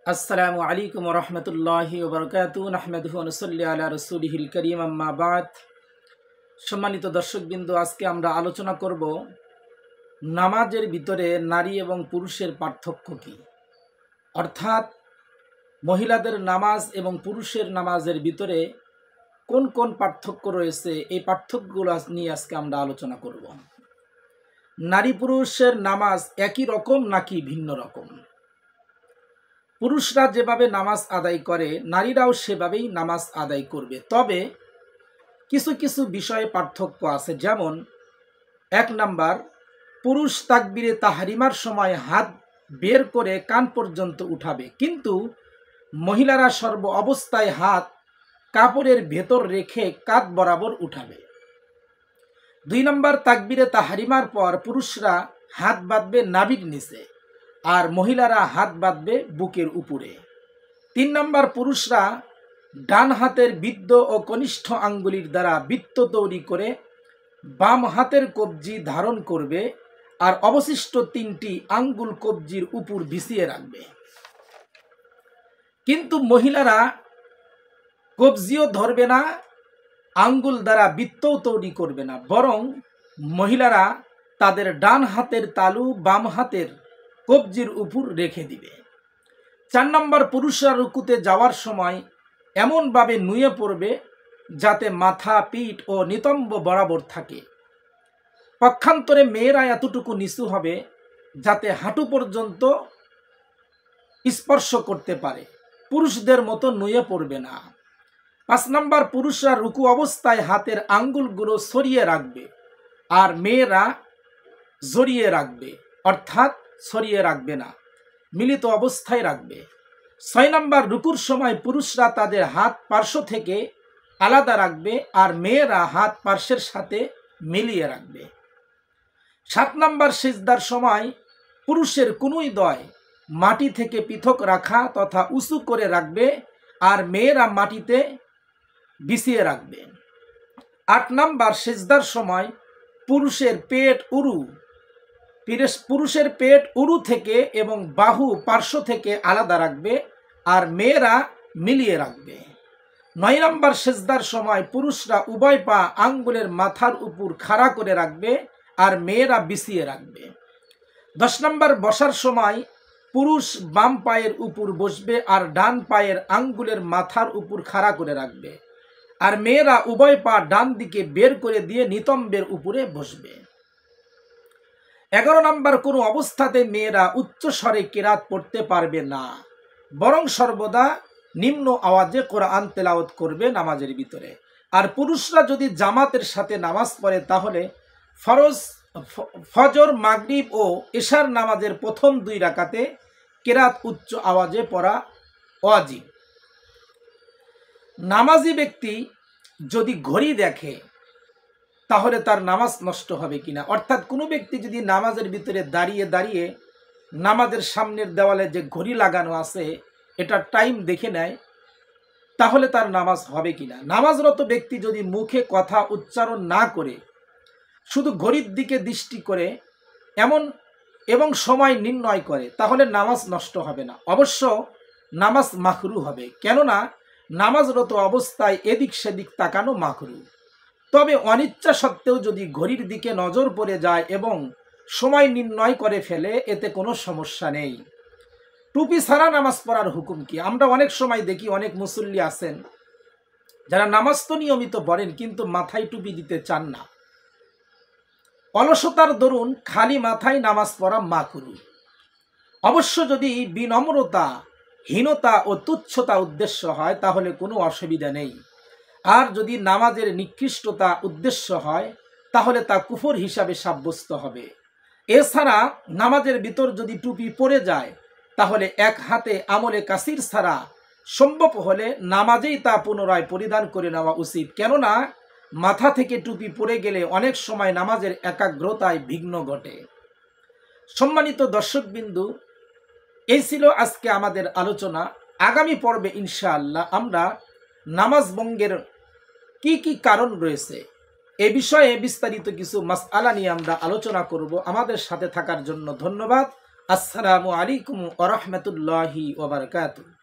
আসসালামু আলাইকুম ওয়া রাহমাতুল্লাহি ওয়া বারাকাতুহু নাহমাদুহু ওয়া নুসাল্লি আলা রাসূলিহিল কারীম আম্মা বাদ। সম্মানিত দর্শকবৃন্দ, আজকে আমরা আলোচনা করব নামাজের ভিতরে নারী এবং পুরুষের পার্থক্য কী, অর্থাৎ মহিলাদের নামাজ এবং পুরুষের নামাজের ভিতরে কোন কোন পার্থক্য রয়েছে, এই পার্থক্যগুলো নিয়ে আজকে আমরা আলোচনা করব। নারী পুরুষের নামাজ একই রকম নাকি ভিন্ন রকম? পুরুষরা যেভাবে নামাজ আদায় করে নারীরাও সেভাবেই নামাজ আদায় করবে, তবে কিছু কিছু বিষয়ে পার্থক্য আছে। যেমন 1 নাম্বার, পুরুষ তাকবীরে তাহরিমার সময় হাত বের করে কান পর্যন্ত উঠাবে, কিন্তু মহিলারা সর্ব অবস্থায় হাত কাপড়ের ভেতর রেখে কাঁধ বরাবর উঠাবে। 2 নাম্বার, তাকবীরে তাহরিমার পর পুরুষরা হাত বাঁধবে নাভির নিচে আর মহিলারা হাত বাঁধবে বুকের উপরে। 3 নাম্বার, পুরুষরা ডান হাতের বৃদ্ধ ও কনিষ্ঠ আঙ্গুলির দ্বারা বৃত্ত তৈরি করে বাম হাতের কবজি ধারণ করবে আর অবশিষ্ট 3টি আঙ্গুল কবজির উপর ভিছিয়ে রাখবে। কিন্তু মহিলারা কবজিও ধরবে না, আঙ্গুল দ্বারা বৃত্তও তৈরি করবে না, বরং মহিলারা তাদের ডান হাতের তালু বাম হাতের কবজির উপর রেখে দিবে। 4 নম্বর, পুরুষরা রুকুতে যাওয়ার সময় এমনভাবে নুয়ে পড়বে যাতে মাথা, পিঠ ও নিতম্ব বরাবর থাকে। পক্ষান্তরে মেয়েরা এতটুকু নিচু হবে যাতে হাঁটু পর্যন্ত স্পর্শ করতে পারে, পুরুষদের মতো নুয়ে পড়বে না। 5 নম্বর, পুরুষরা রুকু অবস্থায় হাতের আঙ্গুলগুলো সরিয়ে রাখবে আর মেয়েরা জড়িয়ে রাখবে, অর্থাৎ সরিয়ে রাখবে না, মিলিত অবস্থায় রাখবে। 6 নম্বর, রুকুর সময় পুরুষরা তাদের হাত পার্শ্ব থেকে আলাদা রাখবে আর মেয়েরা হাত পার্শ্বের সাথে মিলিয়ে রাখবে। 7 নম্বর, সিজদার সময় পুরুষের কনুইদ্বয় মাটি থেকে পৃথক রাখা তথা উঁচু করে রাখবে আর মেয়েরা মাটিতে বিছিয়ে রাখবে। 8 নম্বর, সিজদার সময় পুরুষের পেট উরু থেকে এবং বাহু পার্শ্ব থেকে আলাদা রাখবে আর মেয়েরা মিলিয়ে রাখবে। 9 নম্বর, সিজদার সময় পুরুষরা উভয় পা আঙ্গুলের মাথার উপর খাড়া করে রাখবে আর মেয়েরা বিছিয়ে রাখবে। 10 নম্বর, বসার সময় পুরুষ বাম পায়ের উপর বসবে আর ডান পায়ের আঙ্গুলের মাথার উপর খাড়া করে রাখবে আর মেয়েরা উভয় পা ডান দিকে বের করে দিয়ে নিতম্বের উপরে বসবে। 11 নম্বর, কোনো অবস্থাতে মেয়েরা উচ্চ স্বরে কিরাত পড়তে পারবে না, বরং সর্বদা নিম্ন আওয়াজে কোরআন তেলাওয়াত করবে নামাজের ভিতরে। আর পুরুষরা যদি জামাতের সাথে নামাজ পড়ে তাহলে ফজর, মাগরিব ও এশার নামাজের প্রথম 2 রাকাতে কিরাত উচ্চ আওয়াজে পড়া ওয়াজিব। নামাজি ব্যক্তি যদি ঘড়ি দেখে তাহলে তার নামাজ নষ্ট হবে কিনা, অর্থাৎ কোনো ব্যক্তি যদি নামাজের ভিতরে দাঁড়িয়ে দাঁড়িয়ে নামাজের সামনের দেওয়ালে যে ঘড়ি লাগানো আছে এটা টাইম দেখে নেয় তাহলে তার নামাজ হবে কিনা। নামাজরত ব্যক্তি যদি মুখে কথা উচ্চারণ না করে শুধু ঘড়ির দিকে দৃষ্টি করে এবং সময় নির্ণয় করে তাহলে নামাজ নষ্ট হবে না, অবশ্য নামাজ মাকরু হবে, কেননা নামাজরত অবস্থায় এদিক সেদিক তাকানো মাকরু। তবে অনিচ্ছা সত্ত্বেও যদি ঘড়ির দিকে নজর পড়ে যায় এবং সময় নির্ণয় করে ফেলে এতে কোনো সমস্যা নেই। টুপি ছাড়া নামাজ পড়ার হুকুম কি? আমরা অনেক সময় দেখি অনেক মুসল্লি আছেন যারা নামাজ তো নিয়মিত পড়েন কিন্তু মাথায় টুপি দিতে চান না। অলসতার দরুন খালি মাথায় নামাজ পড়া মাকরু। অবশ্য যদি বিনম্রতা, হীনতা ও তুচ্ছতা উদ্দেশ্য হয় তাহলে কোনো অসুবিধা নেই, আর যদি নামাজের নিকৃষ্টতা উদ্দেশ্য হয় তাহলে তা কুফর হিসাবে সাব্যস্ত হবে। এছাড়া নামাজের ভিতর যদি টুপি পরে যায় তাহলে এক হাতে আমলে কাসির ছাড়া সম্ভব হলে নামাজেই তা পুনরায় পরিধান করে নেওয়া উচিত, কেননা মাথা থেকে টুপি পরে গেলে অনেক সময় নামাজের একাগ্রতায় বিঘ্ন ঘটে। সম্মানিত দর্শকবিন্দু, এই ছিল আজকে আমাদের আলোচনা। আগামী পর্বে ইনশাআল্লাহ আমরা নামাজ ভঙ্গের কি কি কারণ রয়েছে এ বিষয়ে বিস্তারিত কিছু মাসআলা নিয়ে আমরা আলোচনা করব। আমাদের সাথে থাকার জন্য ধন্যবাদ। আসসালামু আলাইকুম ওয়া রাহমাতুল্লাহি ওয়া বারাকাতুহু।